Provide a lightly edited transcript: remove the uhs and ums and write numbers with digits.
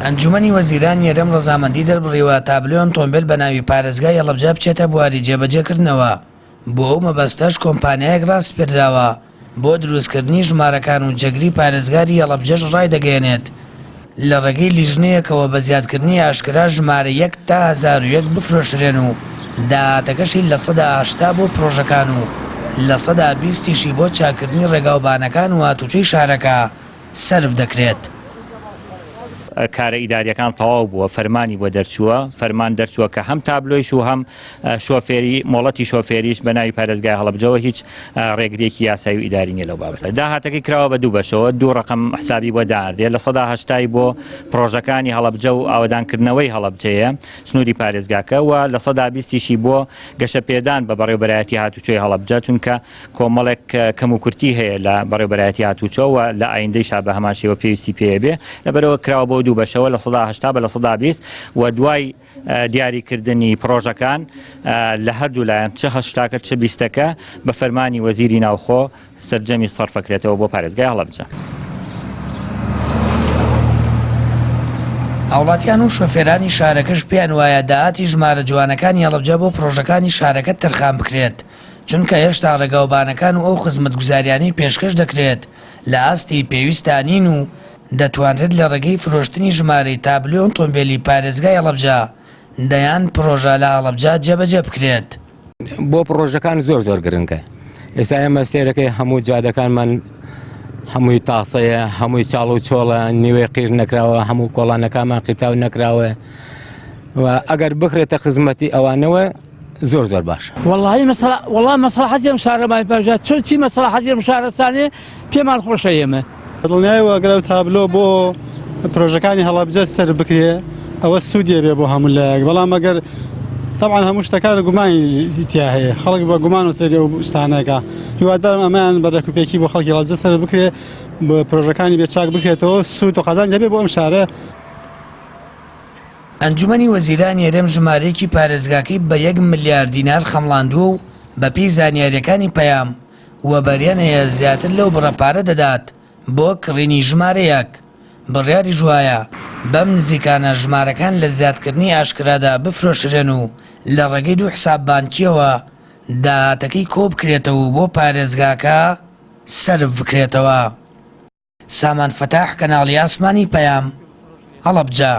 ئەنجومەنی وەزیران یێرەم ڕەزامەندی دەربڕیوە تابلۆن تۆمبیل بە ناوی پارێزگای هەڵەبجە بچێتە بواری جێبەجێکردنەوە. بۆ ئەو مەبەستەش کۆمپانیایەک ڕاستپێردراوە بۆ دروستکردنی ژمارەکان و جەگری پارێزگاری هەڵەبجەش ڕای دەگەێنێت لە ڕێگەی لیژنەیەکەوە بە زیادکردنی ئاشکرا ژمارە 1 تا 1001 بفرۆشرێن و داهاتەکەشی لە 180 بۆ پرۆژەکان و لە 120 بۆ چاکردنی ڕێگاوبانەکان و هاتوچەی شارەکە سەرف دەکرێت. کارە ئیداریەکان تەواو بووە، فەرمانی بۆ دەرچووە، فەرمان دەرچووە کە هەم تابلۆیش و هەم شۆفێری مۆڵەتی شۆفێریش بە ناوی پارێزگای هەڵەبجەوە هیچ ڕێگرێکی یاسایی و ئیداری نیە لەو بابەتە. داهاتەکەی کراوە بە 2 بەشەوە، 2 ڕقم حسابی بۆ داردێت لە 180 بۆ پرۆژەکانی هەڵەبجە و ئاوەدانکردنەوەی هەڵەبجەیە سنووری پارێزگاکە و لە 120 بۆ گەشەپێدان بە بەڕێوەبەرایەتی هاتوچۆی هەڵەبجە، چونکە کۆمەڵێک کەم و کورتی هەیە لە بەڕێوەبەرایەتی هاتوچۆ و لە ئایندەیشا بە هەمان شێوە پێویستی پێ بێ، لەبەرەوە کراوە بۆ 2 بەشەوە لە 180 بە لە 120 و دوای دیاریکردنی پرۆژەکان لە هەردوو لایەن چه 80 چه 20ەکە بە فەرمانی وەزیری ناوخۆ سەرجەمی سەرفەکرێتەوە بۆ پارێزگای هەڵەبجە. هاوڵاتیان و شۆفێرانی شارەکەش پێیان وایە داهاتی ژمارە جوانەکانی هەڵەبجە بۆ پرۆژەکانی شارەکە تەرخان بکرێت، چونکە هێشتا ڕێگاوبانەکان و ئەو خزمەتگوزاریانی پێشکەش دەکرێت لە ئاستی پێویستانین و دەتوانرێت لە ڕێگەی فرۆشتنی ژمارەی تابلۆن تۆمبیلی پارێزگای هەڵەبجە دەیان پرۆژە لە هەڵەبجە جێبەجێ بکرێت. بۆ پرۆژەکان زۆر گرنگە. ئێستا ئێمە سێرەکەی هەموو جادەکانمان هەمووی تاسەیە، هەمووی چاڵ و چۆڵە، نیوەی قیر نەکراوە، هەموو کۆڵانەکانمان قیتاو نەکراوە و ئەگەر بکرێتە خزمەتی ئەوانەوە زۆر باشە. والله مەسلحەتی ئەم شارە مای پەرژە چی مەسلحەتی ئەم شارەستانێ پێمان خۆشە ئێمە. دڵنیایەوە ئەگەر تابلۆ بۆ پرۆژەکانی هەڵەبجە سەر بکرێ ئەوە سوودیە بێ بۆ هەموو لایەک، بەڵام ئەگەر طبعا هەموو شتەکان گومانی تیا هەیە، خەڵک بە گومان و سەری ئەو شتانەکە، هیوادارم ئەمان بەدەکوپێکی بۆ خەڵکی هەڵەبجە سەر بکرێ بە پرۆژەکانی بێچاک بکرێتەوە سوود و قەزانجە بێ بۆ ئەم شارە. ئەنجومەنی وەزیران یێرەم ژمارەیەکی پارێزگاکەی بە 1 ملیار دینار خەمڵاندووە و بە پێی زانیاریەکانی پەیام وە بەریانەیە زیاتر لەو بڕەپارە دەدات بۆ کڕینی ژمارەیەک. بڕیاری جوایە بەم نزیکانە ژمارەکان لە زیادکردنی ئاشکرادا بفرۆشرێن و لە ڕێگەی 2 حساب بانکیەوە داهاتەکەی کۆ بکرێتەوە و بۆ پارێزگاکە سەرف بکرێتەوە. سامان فەتاح، کەناڵی ئاسمانی پەیام، هەڵەبجە.